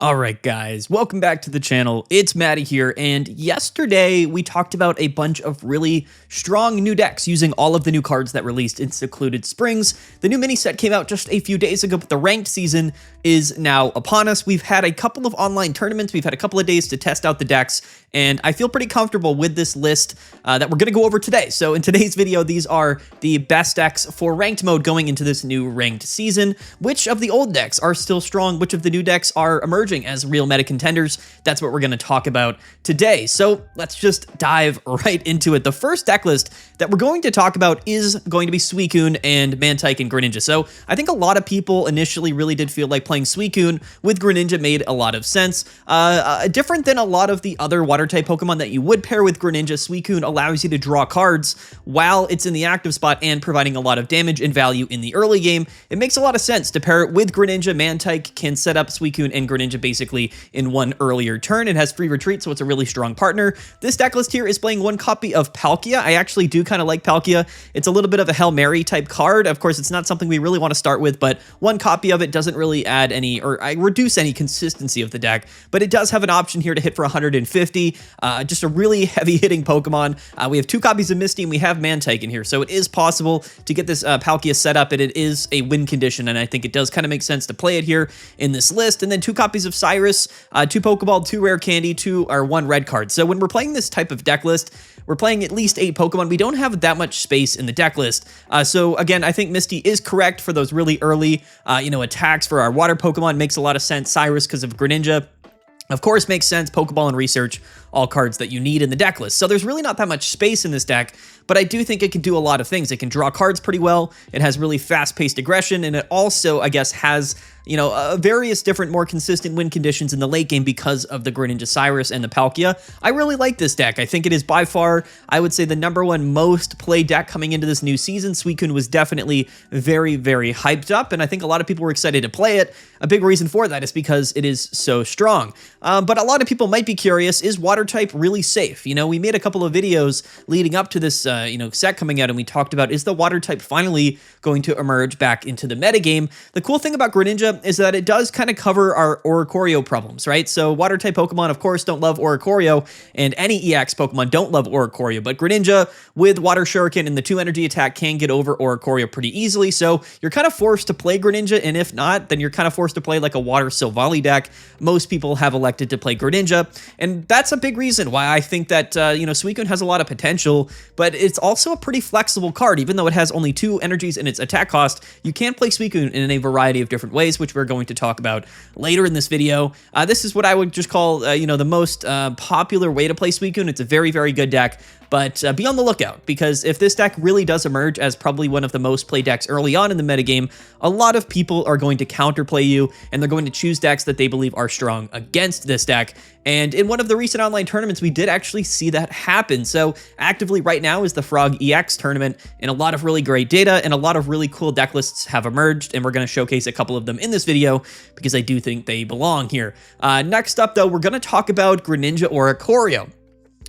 Alright guys, welcome back to the channel. It's Matty here, and yesterday we talked about a bunch of really strong new decks using all of the new cards that released in Secluded Springs. The new mini set came out just a few days ago, but the ranked season is now upon us. We've had a couple of online tournaments, we've had a couple of days to test out the decks, and I feel pretty comfortable with this list that we're going to go over today. So in today's video, these are the best decks for ranked mode going into this new ranked season. Which of the old decks are still strong? Which of the new decks are emerging as real meta contenders? That's what we're going to talk about today. So let's just dive right into it. The first deck list that we're going to talk about is going to be Suicune and Mantike and Greninja. So I think a lot of people initially really did feel like playing Suicune with Greninja made a lot of sense. Different than a lot of the other water type Pokemon that you would pair with Greninja, Suicune allows you to draw cards while it's in the active spot and providing a lot of damage and value in the early game. It makes a lot of sense to pair it with Greninja. Mantike can set up Suicune and Greninja basically in one earlier turn. It has free retreat, so it's a really strong partner. This deck list here is playing one copy of Palkia. I actually do kind of like Palkia. It's a little bit of a Hail Mary type card. Of course, it's not something we really want to start with, but one copy of it doesn't really add any, or reduce any consistency of the deck, but it does have an option here to hit for 150. Just a really heavy hitting Pokemon. We have two copies of Misty and we have Mantike in here, so it is possible to get this Palkia set up, and it is a win condition, and I think it does kind of make sense to play it here in this list. And then two copies of Cyrus, two Pokeball, two Rare Candy, one red card. So when we're playing this type of deck list, we're playing at least 8 Pokemon. We don't have that much space in the deck list. So again, I think Misty is correct for those really early, attacks for our water Pokemon. Makes a lot of sense. Cyrus because of Greninja, of course, makes sense. Pokeball and Research, all cards that you need in the deck list. So there's really not that much space in this deck, but I do think it can do a lot of things. It can draw cards pretty well. It has really fast-paced aggression, and it also, I guess, has various different, more consistent win conditions in the late game because of the Greninja Cyrus and the Palkia. I really like this deck. I think it is by far, I would say, the #1 most played deck coming into this new season. Suicune was definitely very, very hyped up, and I think a lot of people were excited to play it. A big reason for that is because it is so strong. But a lot of people might be curious, is water type really safe? We made a couple of videos leading up to this set coming out, and we talked about, is the water type finally going to emerge back into the metagame? The cool thing about Greninja is that it does kind of cover our Oricorio problems, right? So water type Pokemon, of course, don't love Oricorio, and any EX Pokemon don't love Oricorio, but Greninja with Water Shuriken and the 2 energy attack can get over Oricorio pretty easily, so you're kind of forced to play Greninja, and if not, then you're kind of forced to play like a Water Silvally deck. Most people have elected to play Greninja, and that's a big reason why I think that, Suicune has a lot of potential, but it's also a pretty flexible card. Even though it has only 2 energies in its attack cost, you can play Suicune in a variety of different ways, which we're going to talk about later in this video. This is what I would just call, the most popular way to play Suicune. It's a very, very good deck, but be on the lookout, because if this deck really does emerge as probably one of the most played decks early on in the metagame, a lot of people are going to counterplay you, and they're going to choose decks that they believe are strong against this deck. And in one of the recent online tournaments, we did actually see that happen. So actively right now is the Frog EX tournament, and a lot of really great data and a lot of really cool deck lists have emerged, and we're going to showcase a couple of them in this video because I do think they belong here. Next up, though, we're going to talk about Greninja Oricorio.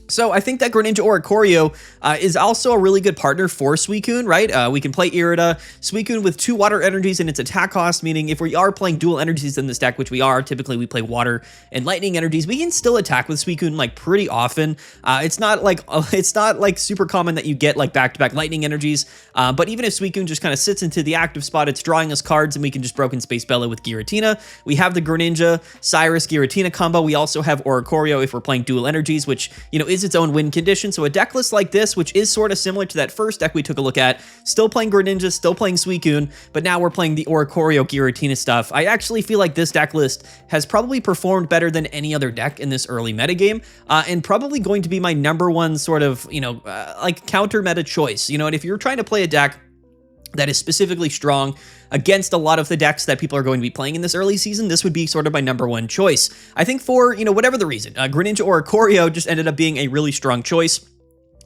So I think that Greninja Oricorio is also a really good partner for Suicune, right? We can play Irida, Suicune with 2 water energies in its attack cost, meaning if we are playing dual energies in this deck, which we are, typically we play water and lightning energies, we can still attack with Suicune like pretty often. It's not like super common that you get like back-to-back lightning energies, but even if Suicune just kind of sits into the active spot, it's drawing us cards, and we can just Broken Space Bella with Giratina. We have the Greninja Cyrus Giratina combo. We also have Oricorio if we're playing dual energies, which is its own win condition. So a deck list like this, which is sort of similar to that first deck we took a look at, still playing Greninja, still playing Suicune, but now we're playing the Oricorio Giratina stuff. I actually feel like this deck list has probably performed better than any other deck in this early metagame, and probably going to be my #1 sort of, like counter meta choice. And if you're trying to play a deck that is specifically strong against a lot of the decks that people are going to be playing in this early season, this would be sort of my #1 choice. I think for, whatever the reason, Greninja Oricorio just ended up being a really strong choice.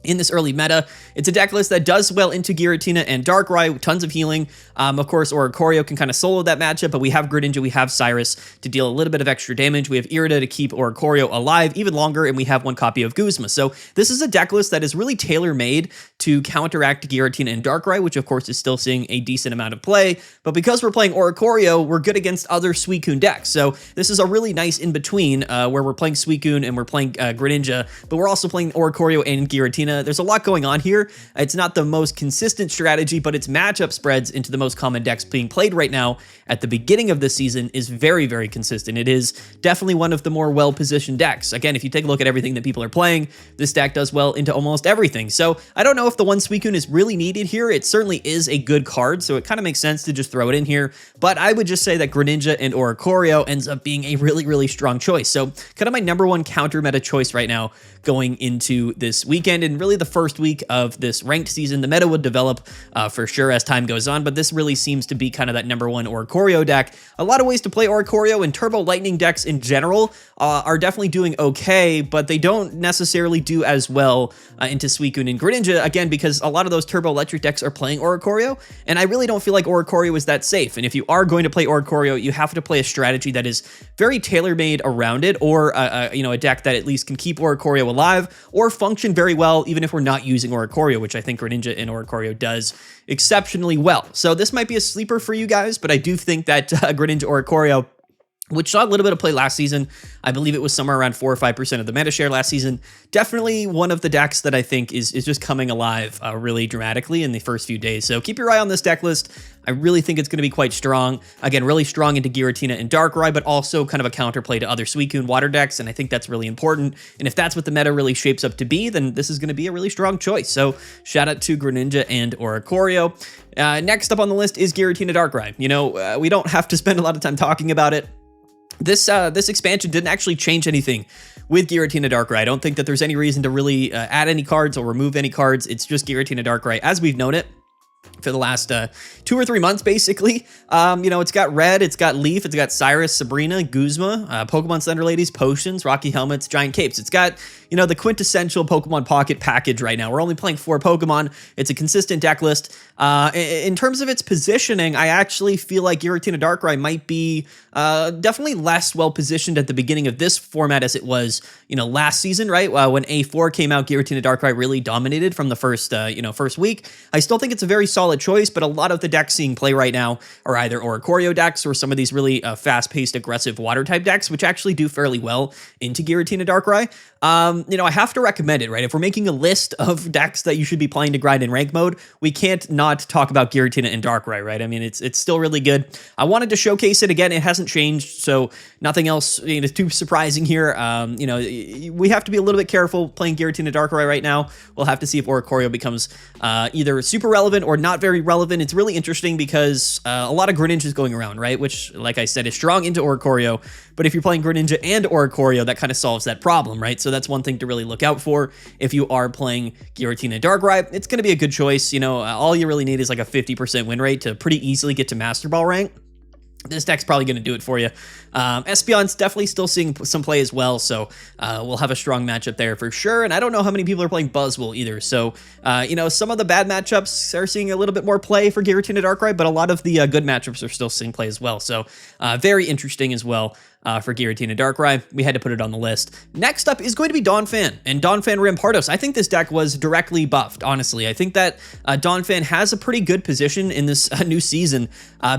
in this early meta. It's a deck list that does well into Giratina and Darkrai, tons of healing. Of course, Oricorio can kind of solo that matchup, but we have Greninja, we have Cyrus to deal a little bit of extra damage. We have Irida to keep Oricorio alive even longer, and we have one copy of Guzma. So this is a deck list that is really tailor-made to counteract Giratina and Darkrai, which of course is still seeing a decent amount of play. But because we're playing Oricorio, we're good against other Suicune decks. So this is a really nice in-between where we're playing Suicune and we're playing Greninja, but we're also playing Oricorio and Giratina. There's a lot going on here. It's not the most consistent strategy, but its matchup spreads into the most common decks being played right now at the beginning of this season is very, very consistent. It is definitely one of the more well-positioned decks. Again, if you take a look at everything that people are playing, this deck does well into almost everything. So I don't know if the one Suicune is really needed here. It certainly is a good card, so it kind of makes sense to just throw it in here. But I would just say that Greninja and Oricorio ends up being a really, really strong choice. So kind of my number one counter meta choice right now going into this weekend and really the first week of this ranked season. The meta would develop for sure as time goes on, but this really seems to be kind of that number one Oricorio deck. A lot of ways to play Oricorio, and Turbo Lightning decks in general are definitely doing okay, but they don't necessarily do as well into Suicune and Greninja, again, because a lot of those Turbo Electric decks are playing Oricorio, and I really don't feel like Oricorio is that safe. And if you are going to play Oricorio, you have to play a strategy that is very tailor-made around it, or a deck that at least can keep Oricorio alive or function very well even if we're not using Oricorio, which I think Greninja and Oricorio does exceptionally well. So this might be a sleeper for you guys, but I do think that Greninja Oricorio, which saw a little bit of play last season, I believe it was somewhere around 4 or 5% of the meta share last season, definitely one of the decks that I think is just coming alive really dramatically in the first few days. So keep your eye on this deck list. I really think it's going to be quite strong. Again, really strong into Giratina and Darkrai, but also kind of a counterplay to other Suicune water decks, and I think that's really important. And if that's what the meta really shapes up to be, then this is going to be a really strong choice. So shout out to Greninja and Oricorio. Next up on the list is Giratina Darkrai. We don't have to spend a lot of time talking about it. This expansion didn't actually change anything with Giratina Darkrai. I don't think that there's any reason to really add any cards or remove any cards. It's just Giratina Darkrai as we've known it for the last 2 or 3 months, basically. It's got Red, it's got Leaf, it's got Cyrus, Sabrina, Guzma, Pokemon Slender Ladies, Potions, Rocky Helmets, Giant Capes. It's got, the quintessential Pokemon Pocket package right now. We're only playing 4 Pokemon. It's a consistent deck list. In terms of its positioning, I actually feel like Giratina Darkrai might be definitely less well positioned at the beginning of this format as it was, last season, right? When A4 came out, Giratina Darkrai really dominated from the first week. I still think it's a very solid choice, but a lot of the decks seeing play right now are either Oricorio decks or some of these really fast-paced, aggressive water-type decks, which actually do fairly well into Giratina Darkrai. I have to recommend it, right? If we're making a list of decks that you should be playing to grind in rank mode, we can't not talk about Giratina and Darkrai, right? I mean, it's still really good. I wanted to showcase it again. It hasn't changed, so nothing else too surprising here. We have to be a little bit careful playing Giratina Darkrai right now. We'll have to see if Oricorio becomes either super relevant or not very relevant. It's really interesting because a lot of Greninja is going around, right? Which, like I said, is strong into Oricorio. But if you're playing Greninja and Oricorio, that kind of solves that problem, right? So that's one thing to really look out for. If you are playing Giratina Darkrai, it's going to be a good choice. All you really need is like a 50% win rate to pretty easily get to Master Ball rank. This deck's probably going to do it for you. Espeon's definitely still seeing some play as well, so we'll have a strong matchup there for sure. And I don't know how many people are playing Buzzwole either, so some of the bad matchups are seeing a little bit more play for Giratina Darkrai, but a lot of the good matchups are still seeing play as well. So very interesting as well. For Giratina Darkrai, we had to put it on the list. Next up is going to be Donphan and Donphan Rampardos. I think this deck was directly buffed, honestly. I think that Donphan has a pretty good position in this new season,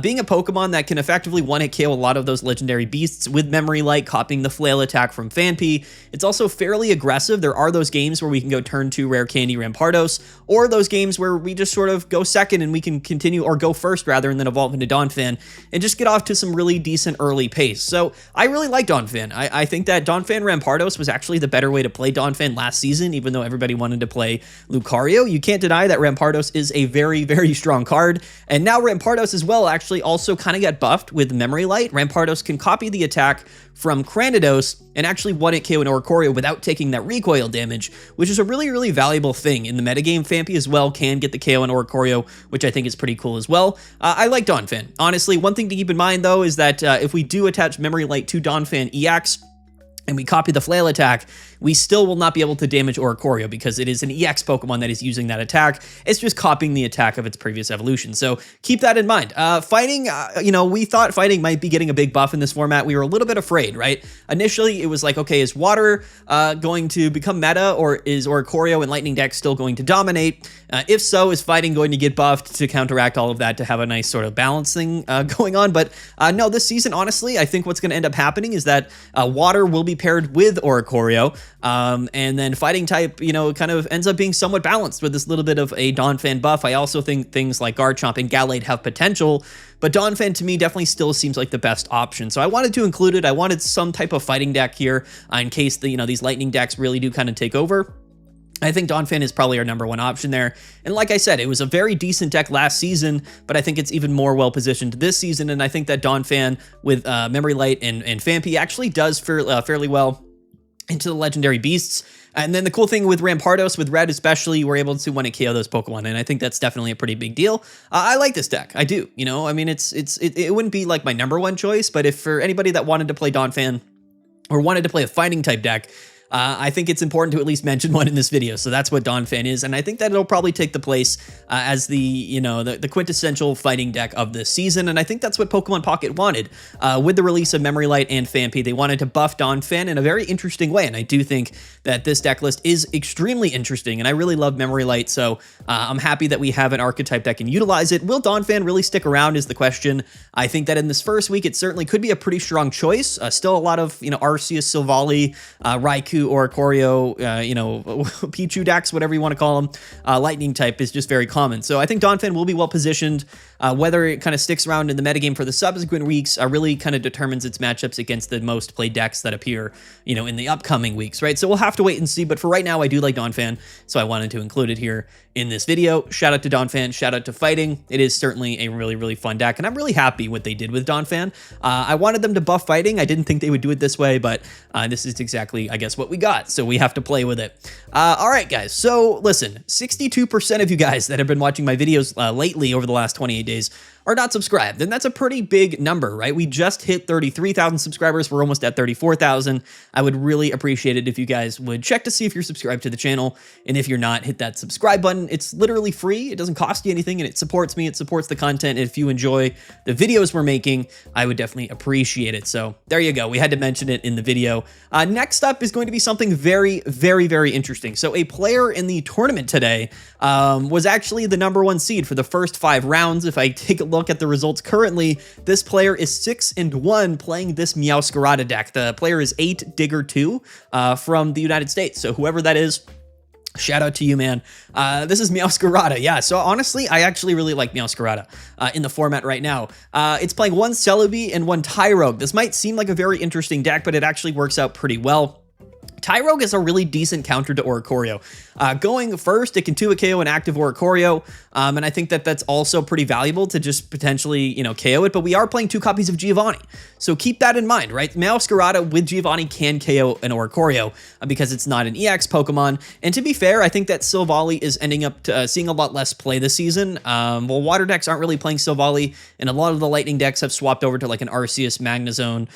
being a Pokemon that can effectively one-hit KO a lot of those legendary beasts with Memory Light, copying the Flail attack from Phanpy. It's also fairly aggressive. There are those games where we can go turn 2 Rare Candy Rampardos, or those games where we just sort of go second and we can continue, or go first rather, and then evolve into Donphan and just get off to some really decent early pace. So I really like Donphan. I think that Donphan Rampardos was actually the better way to play Donphan last season, even though everybody wanted to play Lucario. You can't deny that Rampardos is a very, very strong card. And now Rampardos as well actually also kind of got buffed with Memory Light. Rampardos can copy the attack from Cranidos and actually one-hit KO an Oricorio without taking that recoil damage, which is a really, really valuable thing in the metagame. Phanpy as well can get the KO on Oricorio, which I think is pretty cool as well. I like Donphan. Honestly, one thing to keep in mind, though, is that if we do attach Memory Light to Donphan EX, and we copy the flail attack, we still will not be able to damage Oricorio because it is an EX Pokemon that is using that attack. It's just copying the attack of its previous evolution. So keep that in mind. Fighting, we thought fighting might be getting a big buff in this format. We were a little bit afraid, right? Initially, it was like, okay, is water going to become meta, or is Oricorio and Lightning Deck still going to dominate? If so, is fighting going to get buffed to counteract all of that to have a nice sort of balancing going on? But no, this season, honestly, I think what's going to end up happening is that water will be paired with Oricorio, and then fighting type, kind of ends up being somewhat balanced with this little bit of a Donphan buff. I also think things like Garchomp and Gallade have potential, but Donphan to me definitely still seems like the best option. So I wanted to include it. I wanted some type of fighting deck here in case these lightning decks really do kind of take over. I think Donphan is probably our number one option there. And like I said, it was a very decent deck last season, but I think it's even more well-positioned this season. And I think that Donphan with Memory Light and Phanpy actually does fairly well into the Legendary Beasts. And then the cool thing with Rampardos, with Red especially, we're able to one-hit KO those Pokemon, and I think that's definitely a pretty big deal. I like this deck. I do. I mean, it wouldn't be like my number one choice, but if for anybody that wanted to play Donphan or wanted to play a fighting type deck, I think it's important to at least mention one in this video. So that's what Donphan is, and I think that it'll probably take the place as the quintessential fighting deck of this season. And I think that's what Pokemon Pocket wanted with the release of Memory Light and Phanpy. They wanted to buff Donphan in a very interesting way, and I do think that this deck list is extremely interesting. And I really love Memory Light, so I'm happy that we have an archetype that can utilize it. Will Donphan really stick around is the question. I think that in this first week, it certainly could be a pretty strong choice. Still a lot of Arceus, Silvally, Raikou, Oricorio, Pichu decks, whatever you want to call them. Lightning type is just very common. So I think Donphan will be well positioned. Whether it kind of sticks around in the metagame for the subsequent weeks really kind of determines its matchups against the most played decks that appear, in the upcoming weeks, right? So we'll have to wait and see. But for right now, I do like Donphan, so I wanted to include it here in this video. Shout out to Donphan, shout out to Fighting. It is certainly a really, really fun deck, and I'm really happy what they did with Donphan. I wanted them to buff Fighting. I didn't think they would do it this way, but this is exactly, I guess, what we got, so we have to play with it. All right, guys, so listen, 62% of you guys that have been watching my videos lately over the last 28 days are not subscribed, and that's a pretty big number, right? We just hit 33,000 subscribers. We're almost at 34,000. I would really appreciate it if you guys would check to see if you're subscribed to the channel, and if you're not, hit that subscribe button. It's literally free. It doesn't cost you anything, and it supports me. It supports the content. And if you enjoy the videos we're making, I would definitely appreciate it. So there you go. We had to mention it in the video. Next up is going to be something very, very, very interesting. So a player in the tournament today was actually the #1 seed for the first 5 rounds. If I take a look at the results currently, this player is 6-1 playing this Meowscarada deck. The player is 8Digger2 from the United States. So whoever that is, shout out to you, man. This is Meowscarada. Yeah, so honestly, I actually really like Meowscarada in the format right now. It's playing 1 Celebi and 1 Tyrogue. This might seem like a very interesting deck, but it actually works out pretty well. Tyrogue is a really decent counter to Oricorio. Going first, it can 2-hit KO an active Oricorio, and I think that that's also pretty valuable to just potentially, KO it, but we are playing 2 copies of Giovanni, so keep that in mind, right? Meowscarada with Giovanni can KO an Oricorio because it's not an EX Pokemon, and to be fair, I think that Silvally is ending up seeing a lot less play this season. Well, water decks aren't really playing Silvally, and a lot of the lightning decks have swapped over to like an Arceus, Magnezone,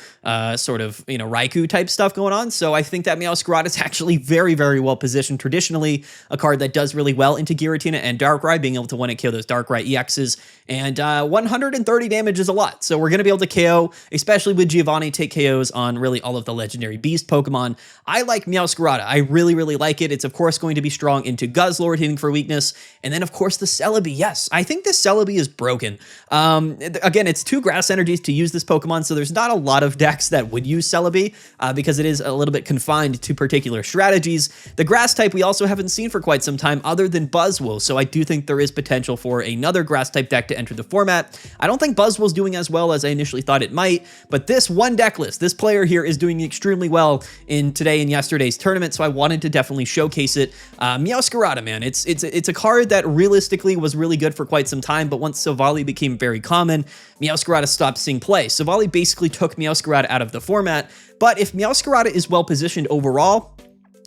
sort of, Raikou type stuff going on, so I think that Meowscarada is actually very, very well positioned. Traditionally, a card that does really well into Giratina and Darkrai, being able to one-hit KO those Darkrai EXs, and 130 damage is a lot. So we're going to be able to KO, especially with Giovanni, take KOs on really all of the Legendary Beast Pokemon. I like Meowscarada. I really, really like it. It's, of course, going to be strong into Guzzlord, hitting for weakness, and then, of course, the Celebi. Yes, I think this Celebi is broken. Again, it's 2 grass energies to use this Pokemon, so there's not a lot of decks that would use Celebi because it is a little bit confined to particular strategies. The grass type we also haven't seen for quite some time other than Buzzwole, so I do think there is potential for another grass type deck to enter the format. I don't think Buzzwole's doing as well as I initially thought it might, but this one deck list, this player here is doing extremely well in today and yesterday's tournament, so I wanted to definitely showcase it. Meowscarada, man, it's a card that realistically was really good for quite some time, but once Silvally became very common, Meowscarada stopped seeing play. Silvally basically took Meowscarada out of the format, but if Meowscarada is well positioned overall,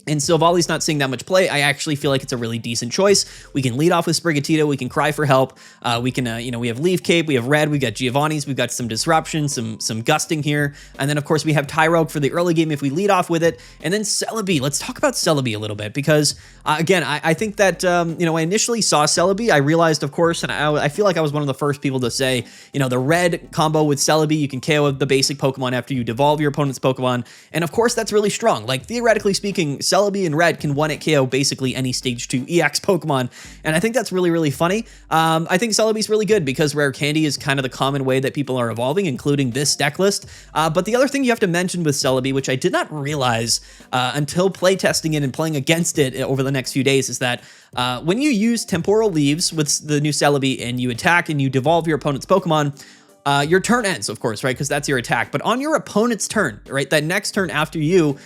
and Silvali's not seeing that much play. I actually feel like it's a really decent choice. We can lead off with Sprigatito. We can cry for help. We can, we have Leaf Cape, we have Red, we got Giovanni's, we've got some Disruption, some Gusting here. And then, of course, we have Tyrogue for the early game if we lead off with it. And then Celebi. Let's talk about Celebi a little bit because, again, I think that, I initially saw Celebi. I realized, of course, and I feel like I was one of the first people to say, the red combo with Celebi, you can KO the basic Pokemon after you devolve your opponent's Pokemon. And, of course, that's really strong. Like, theoretically speaking, Celebi and Red can 1-hit KO basically any Stage 2 EX Pokemon, and I think that's really, really funny. I think Celebi's really good because Rare Candy is kind of the common way that people are evolving, including this deck list. But the other thing you have to mention with Celebi, which I did not realize until playtesting it and playing against it over the next few days, is that when you use Temporal Leaves with the new Celebi and you attack and you devolve your opponent's Pokemon, your turn ends, of course, right? Because that's your attack. But on your opponent's turn, right, that next turn after you,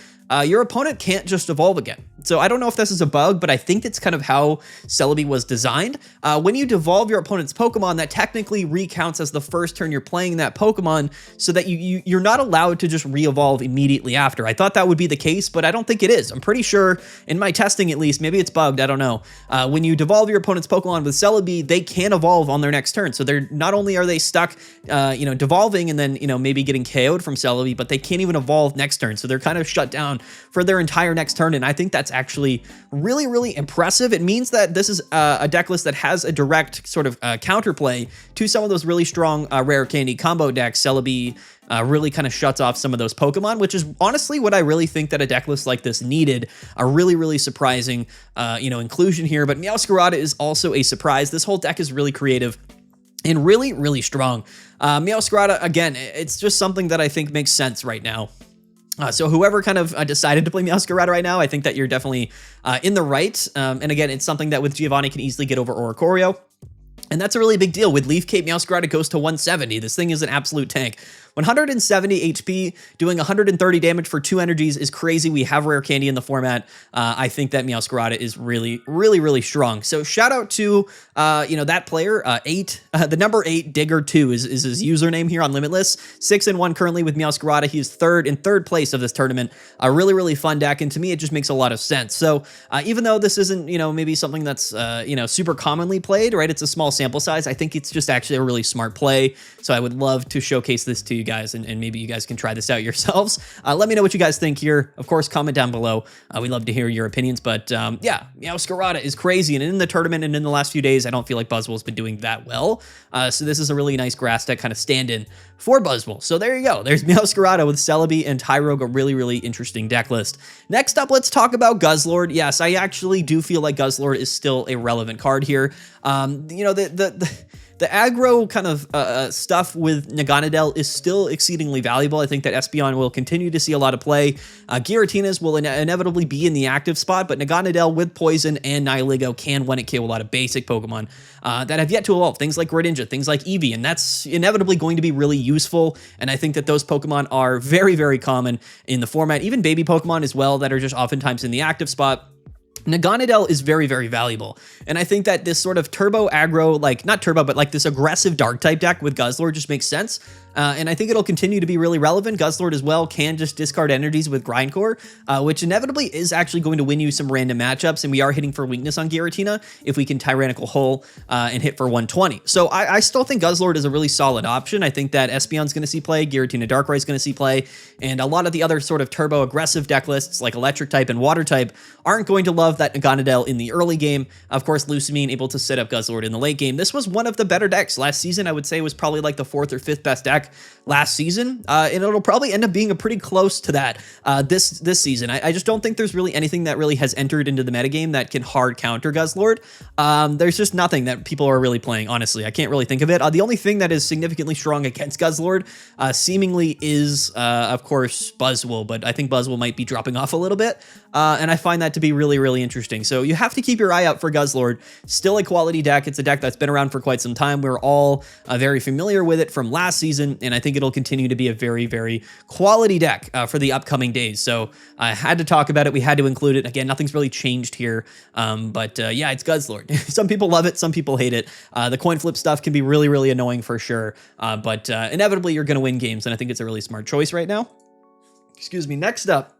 your opponent can't just evolve again. So I don't know if this is a bug, but I think that's kind of how Celebi was designed. When you devolve your opponent's Pokemon, that technically recounts as the first turn you're playing that Pokemon, so that you're not allowed to just re-evolve immediately after. I thought that would be the case, but I don't think it is. I'm pretty sure, in my testing at least, maybe it's bugged, I don't know. When you devolve your opponent's Pokemon with Celebi, they can evolve on their next turn. So they're not only are they stuck, devolving and then, maybe getting KO'd from Celebi, but they can't even evolve next turn. So they're kind of shut down for their entire next turn, and I think that's actually really, really impressive. It means that this is a deck list that has a direct sort of counterplay to some of those really strong Rare Candy combo decks. Celebi really kind of shuts off some of those Pokemon, which is honestly what I really think that a deck list like this needed. A really, really surprising, inclusion here. But Meowscarada is also a surprise. This whole deck is really creative and really, really strong. Meowscarada, again, it's just something that I think makes sense right now. So whoever kind of decided to play Meowscarada right now, I think that you're definitely in the right. And again, it's something that with Giovanni can easily get over Oricorio. And that's a really big deal. With Leaf Cape, Meowscarada goes to 170. This thing is an absolute tank. 170 HP, doing 130 damage for 2 energies is crazy. We have Rare Candy in the format. I think that Meowscarada is really, really, really strong. So shout out to, that player, the number 8, Digger2 is his username here on Limitless. 6-1 currently with Meowscarada. He is in third place of this tournament. A really, really fun deck, and to me, it just makes a lot of sense. So even though this isn't, maybe something that's, super commonly played, right? It's a small sample size. I think it's just actually a really smart play. So I would love to showcase this to you guys, and maybe you guys can try this out yourselves. Let me know what you guys think here. Of course, comment down below. We'd love to hear your opinions, but yeah, Meowscarada is crazy, and in the tournament and in the last few days, I don't feel like Buzzwole's been doing that well. So this is a really nice grass deck kind of stand-in for Buzzwole. So there you go. There's Meowscarada with Celebi and Tyrogue, a really, really interesting deck list. Next up, let's talk about Guzzlord. Yes, I actually do feel like Guzzlord is still a relevant card here. The aggro kind of stuff with Naganadel is still exceedingly valuable. I think that Espeon will continue to see a lot of play. Giratinas will inevitably be in the active spot, but Naganadel with Poison and Nihilego can 1-hit KO a lot of basic Pokemon that have yet to evolve. Things like Greninja, things like Eevee, and that's inevitably going to be really useful. And I think that those Pokemon are very, very common in the format. Even baby Pokemon as well that are just oftentimes in the active spot. Naganadel is very, very valuable. And I think that this sort of turbo aggro, not turbo, but like this aggressive dark type deck with Guzzlord just makes sense. And I think it'll continue to be really relevant. Guzzlord as well can just discard energies with Grindcore, which inevitably is actually going to win you some random matchups. And we are hitting for weakness on Giratina if we can Tyrannical Hole and hit for 120. So I still think Guzzlord is a really solid option. I think that Espeon's going to see play, Giratina Darkrai is going to see play, and a lot of the other sort of turbo aggressive deck lists like electric type and water type aren't going to love that Naganadel in the early game. Of course, Lucamine able to set up Guzzlord in the late game. This was one of the better decks last season. I would say it was probably like the 4th or 5th best deck last season, and it'll probably end up being a pretty close to that this season. I just don't think there's really anything that really has entered into the metagame that can hard counter Guzzlord. There's just nothing that people are really playing, honestly. I can't really think of it. The only thing that is significantly strong against Guzzlord seemingly is, of course, Buzzwole, but I think Buzzwole might be dropping off a little bit, and I find that to be really, really interesting. So you have to keep your eye out for Guzzlord. Still a quality deck. It's a deck that's been around for quite some time. We're all very familiar with it from last season, and I think it'll continue to be a very, very quality deck for the upcoming days. So I had to talk about it. We had to include it. Again, nothing's really changed here, but yeah, it's Guzzlord. Some people love it. Some people hate it. The coin flip stuff can be really, really annoying for sure, but inevitably you're going to win games, and I think it's a really smart choice right now. Excuse me. Next up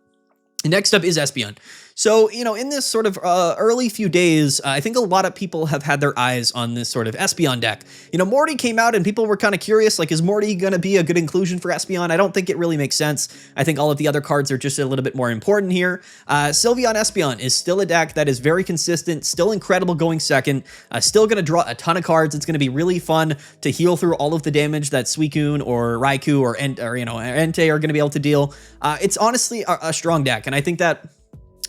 is Espeon. So, in this sort of early few days, I think a lot of people have had their eyes on this sort of Espeon deck. Morty came out and people were kind of curious, like, is Morty going to be a good inclusion for Espeon? I don't think it really makes sense. I think all of the other cards are just a little bit more important here. Sylveon Espeon is still a deck that is very consistent, still incredible going second, still going to draw a ton of cards. It's going to be really fun to heal through all of the damage that Suicune or Raikou or Entei are going to be able to deal. It's honestly a strong deck, and I think that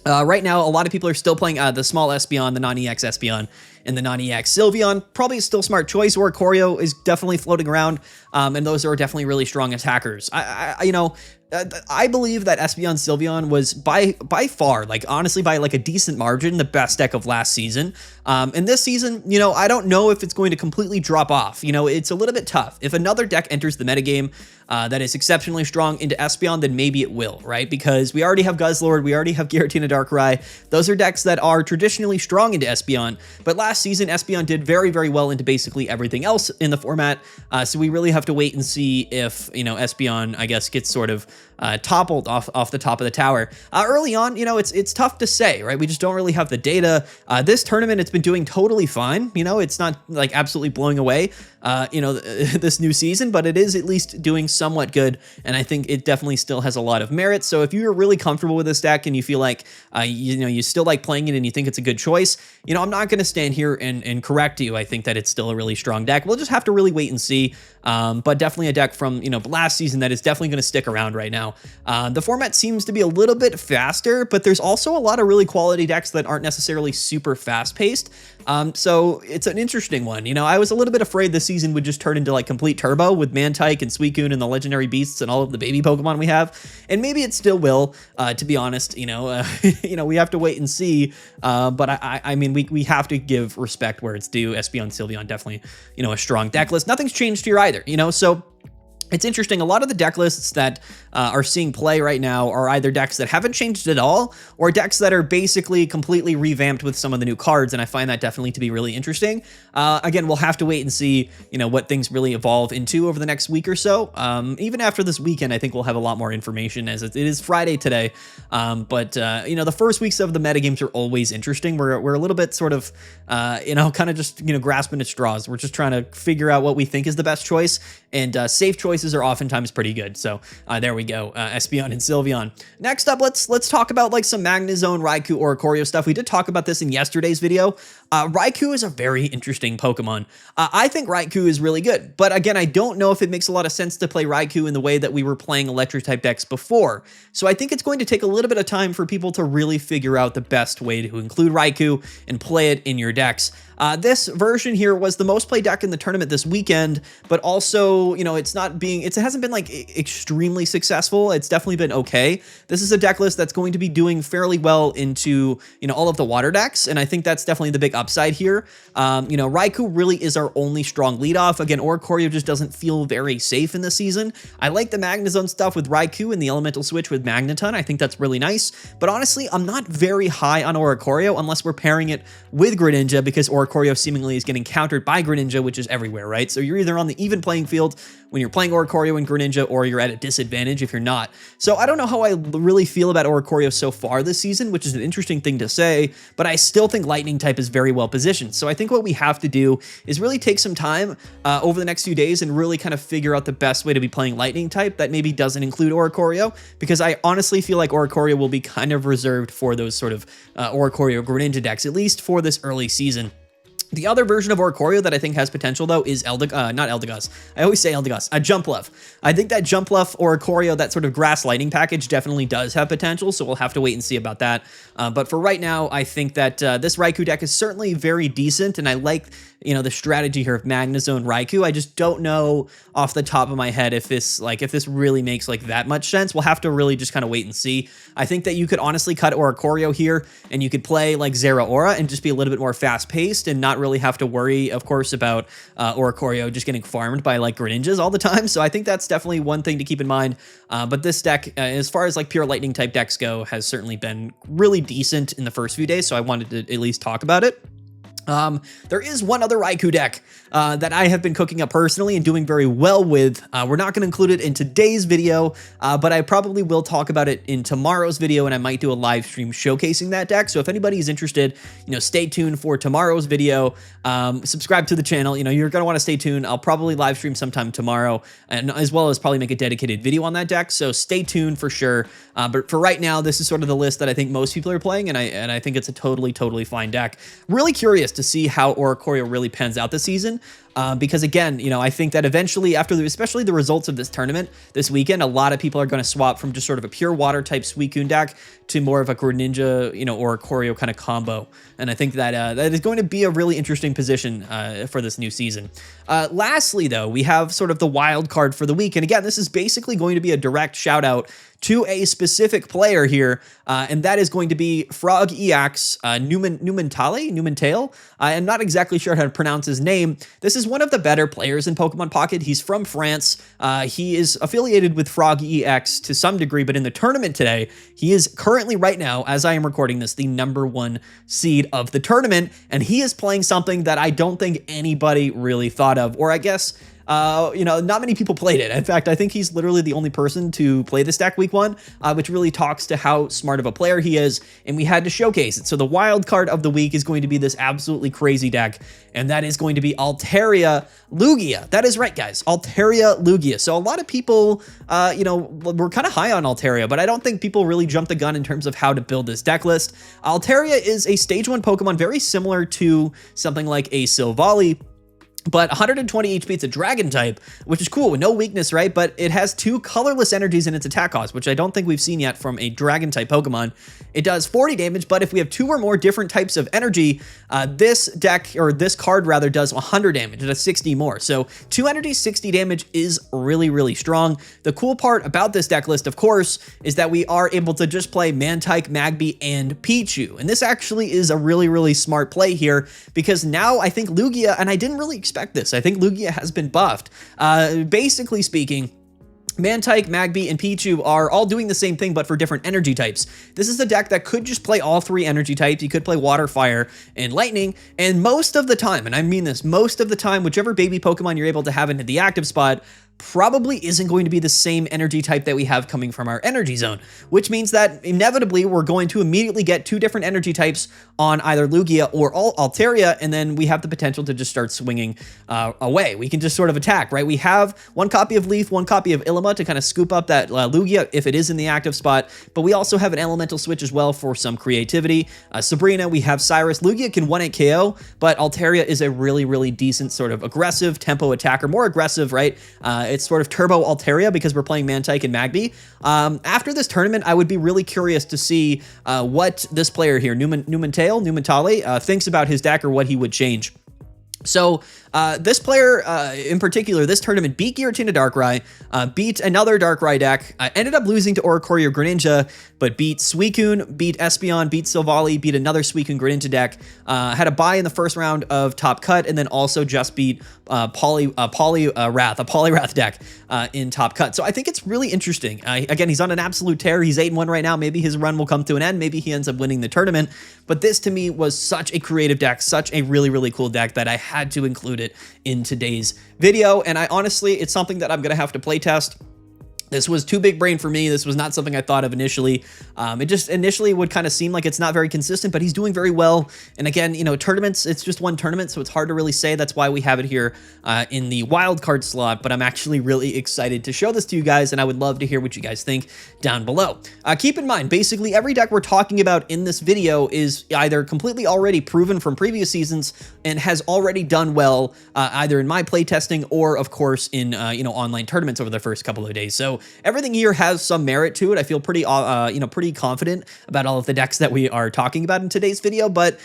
right now, a lot of people are still playing the small Espeon, the non-EX Espeon, and the non-EX Sylveon. Probably still smart choice. Oricorio is definitely floating around, and those are definitely really strong attackers. I believe that Espeon Sylveon was by far, like honestly by like a decent margin, the best deck of last season. And this season, I don't know if it's going to completely drop off. It's a little bit tough. If another deck enters the metagame that is exceptionally strong into Espeon, then maybe it will, right? Because we already have Guzzlord, we already have Giratina Darkrai. Those are decks that are traditionally strong into Espeon. But last season, Espeon did very, very well into basically everything else in the format. So we really have to wait and see if, Espeon, I guess, gets sort of toppled off the top of the tower. Early on, it's tough to say, right? We just don't really have the data. This tournament, it's been doing totally fine. It's not like absolutely blowing away, this new season, but it is at least doing somewhat good. And I think it definitely still has a lot of merit. So if you're really comfortable with this deck and you feel like, you still like playing it and you think it's a good choice, I'm not going to stand here and correct you. I think that it's still a really strong deck. We'll just have to really wait and see. But definitely a deck from, last season that is definitely going to stick around right now. The format seems to be a little bit faster, but there's also a lot of really quality decks that aren't necessarily super fast paced. So it's an interesting one. I was a little bit afraid this season would just turn into like complete turbo with Mantike and Suicune and the legendary beasts and all of the baby Pokemon we have. And maybe it still will, to be honest, we have to wait and see. But I mean, we have to give respect where it's due. Espeon, Sylveon, definitely, a strong deck list. Nothing's changed here either, so it's interesting. A lot of the deck lists that are seeing play right now are either decks that haven't changed at all or decks that are basically completely revamped with some of the new cards. And I find that definitely to be really interesting. Again, we'll have to wait and see, what things really evolve into over the next week or so. Even after this weekend, I think we'll have a lot more information as it is Friday today. But the first weeks of the metagames are always interesting. We're a little bit sort of, kind of just, grasping at straws. We're just trying to figure out what we think is the best choice, and safe choices are oftentimes pretty good. So there we go, Espeon and Sylveon. Next up, let's talk about like some Magnezone, Raikou, Oricorio stuff. We did talk about this in yesterday's video. Raikou is a very interesting Pokemon. I think Raikou is really good, but again, I don't know if it makes a lot of sense to play Raikou in the way that we were playing electric type decks before. So I think it's going to take a little bit of time for people to really figure out the best way to include Raikou and play it in your decks. This version here was the most played deck in the tournament this weekend, but also, it hasn't been like extremely successful. It's definitely been okay. This is a deck list that's going to be doing fairly well into, all of the water decks. And I think that's definitely the big upside here. Raikou really is our only strong leadoff. Again, Oricorio just doesn't feel very safe in this season. I like the Magnezone stuff with Raikou and the elemental switch with Magneton. I think that's really nice, but honestly, I'm not very high on Oricorio unless we're pairing it with Greninja, because Oricorio seemingly is getting countered by Greninja, which is everywhere, right? So you're either on the even playing field when you're playing Oricorio and Greninja, or you're at a disadvantage if you're not. So I don't know how I really feel about Oricorio so far this season, which is an interesting thing to say, but I still think Lightning type is very well positioned. So I think what we have to do is really take some time over the next few days and really kind of figure out the best way to be playing Lightning type that maybe doesn't include Oricorio, because I honestly feel like Oricorio will be kind of reserved for those sort of Oricorio Greninja decks, at least for this early season. The other version of Oricorio that I think has potential, though, is not Eldegoss. I always say Eldegoss. Jumpluff. I think that Jumpluff Oricorio, that sort of grass lightning package, definitely does have potential, so we'll have to wait and see about that. But for right now, I think that this Raikou deck is certainly very decent, and I like, the strategy here of Magnezone Raikou. I just don't know off the top of my head if this really makes like that much sense. We'll have to really just kind of wait and see. I think that you could honestly cut Oricorio here, and you could play like Zeraora and just be a little bit more fast-paced and not really have to worry, of course, about Oricorio just getting farmed by like Greninjas all the time. So I think that's definitely one thing to keep in mind. But this deck, as far as like pure lightning type decks go, has certainly been really decent in the first few days. So I wanted to at least talk about it. There is one other Raikou deck that I have been cooking up personally and doing very well with. We're not going to include it in today's video, but I probably will talk about it in tomorrow's video, and I might do a live stream showcasing that deck. So if anybody is interested, stay tuned for tomorrow's video. Subscribe to the channel. You're going to want to stay tuned. I'll probably live stream sometime tomorrow, and as well as probably make a dedicated video on that deck. So stay tuned for sure. But for right now, this is sort of the list that I think most people are playing, and I think it's a totally fine deck. Really curious to see how Oricorio really pans out this season. Because again, I think that eventually especially the results of this tournament this weekend, a lot of people are going to swap from just sort of a pure water type Suicune deck to more of a Greninja, Oricorio kind of combo. And I think that that is going to be a really interesting position for this new season. Lastly, though, we have sort of the wild card for the week. And again, this is basically going to be a direct shout out to a specific player here, and that is going to be Frog EX Numantale. I'm not exactly sure how to pronounce his name. This is one of the better players in Pokemon Pocket. He's from France. He is affiliated with Frog EX to some degree, but in the tournament today, he is currently right now, as I am recording this, the #1 seed of the tournament, and he is playing something that I don't think anybody really thought of, or I guess not many people played it. In fact, I think he's literally the only person to play this deck week 1, which really talks to how smart of a player he is, and we had to showcase it. So the wild card of the week is going to be this absolutely crazy deck, and that is going to be Altaria Lugia. That is right, guys, Altaria Lugia. So a lot of people, were kind of high on Altaria, but I don't think people really jumped the gun in terms of how to build this deck list. Altaria is a stage 1 Pokemon very similar to something like a Silvally, but 120 HP, it's a dragon type, which is cool with no weakness, right? But it has 2 colorless energies in its attack cost, which I don't think we've seen yet from a dragon type Pokemon. It does 40 damage, but if we have 2 or more different types of energy, this card rather does 100 damage. It does 60 more. So 2 energy, 60 damage is really strong. The cool part about this deck list, of course, is that we are able to just play Mantike, Magby, and Pichu. And this actually is a really smart play here, because now I think Lugia, and I didn't really expect this. I think Lugia has been buffed. Basically speaking, Mantike, Magby, and Pichu are all doing the same thing, but for different energy types. This is a deck that could just play all 3 energy types. You could play Water, Fire, and Lightning, and most of the time, and I mean this, most of the time, whichever baby Pokemon you're able to have into the active spot probably isn't going to be the same energy type that we have coming from our energy zone, which means that inevitably we're going to immediately get 2 different energy types on either Lugia or Altaria, and then we have the potential to just start swinging away. We can just sort of attack, right? We have 1 copy of Leaf, 1 copy of Ilima to kind of scoop up that Lugia if it is in the active spot, but we also have an elemental switch as well for some creativity. Sabrina, we have Cyrus. Lugia can 1-hit KO, but Altaria is a really decent sort of aggressive tempo attacker, more aggressive, right? It's sort of turbo Altaria because we're playing Mantike and Magby. After this tournament, I would be really curious to see what this player here, Numantale, thinks about his deck or what he would change. So this player in particular, this tournament beat Giratina Darkrai, beat another Darkrai deck, ended up losing to Oricorio Greninja, but beat Suicune, beat Espeon, beat Silvally, beat another Suicune Greninja deck, had a bye in the first round of Top Cut, and then also just beat Poliwrath deck in Top Cut. So I think it's really interesting. Again, he's on an absolute tear. He's 8-1 right now. Maybe his run will come to an end. Maybe he ends up winning the tournament. But this to me was such a creative deck, such a really cool deck that I had to include it in today's video. And it's something that I'm going to have to play test. This was too big brain for me. This was not something I thought of initially. It just initially would kind of seem like it's not very consistent, but he's doing very well. And again, tournaments, it's just one tournament, so it's hard to really say. That's why we have it here in the wild card slot, but I'm actually really excited to show this to you guys, and I would love to hear what you guys think down below. Keep in mind, basically every deck we're talking about in this video is either completely already proven from previous seasons and has already done well, either in my playtesting or, of course, in online tournaments over the first couple of days. So everything here has some merit to it. I feel pretty confident about all of the decks that we are talking about in today's video, but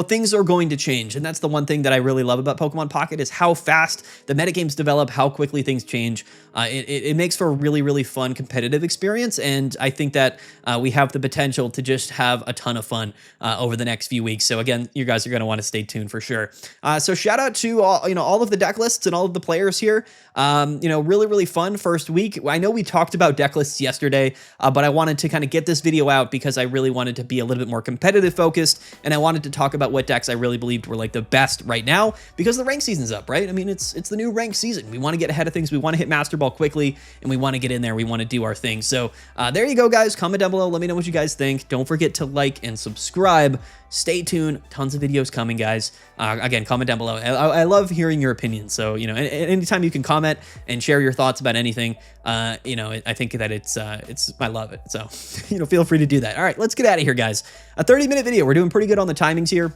things are going to change, and that's the one thing that I really love about Pokemon Pocket is how fast the metagames develop, how quickly things change. It makes for a really fun competitive experience, and I think that we have the potential to just have a ton of fun over the next few weeks. So again, you guys are going to want to stay tuned for sure. So shout out to all of the deck lists and all of the players here. Really fun first week. I know we talked about deck lists yesterday, but I wanted to kind of get this video out because I really wanted to be a little bit more competitive focused, and I wanted to talk about what decks I really believed were like the best right now because the rank season's up, right? I mean, it's the new rank season. We want to get ahead of things. We want to hit Master Ball quickly, and we want to get in there. We want to do our thing. So there you go, guys. Comment down below. Let me know what you guys think. Don't forget to like and subscribe. Stay tuned. Tons of videos coming, guys. Again, comment down below. I love hearing your opinions. So, you know, anytime you can comment and share your thoughts about anything, you know, I think that it's I love it. So, you know, feel free to do that. All right, let's get out of here, guys. A 30-minute video. We're doing pretty good on the timings here.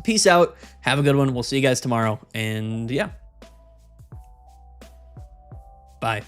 Peace out. Have a good one. We'll see you guys tomorrow. And yeah. Bye.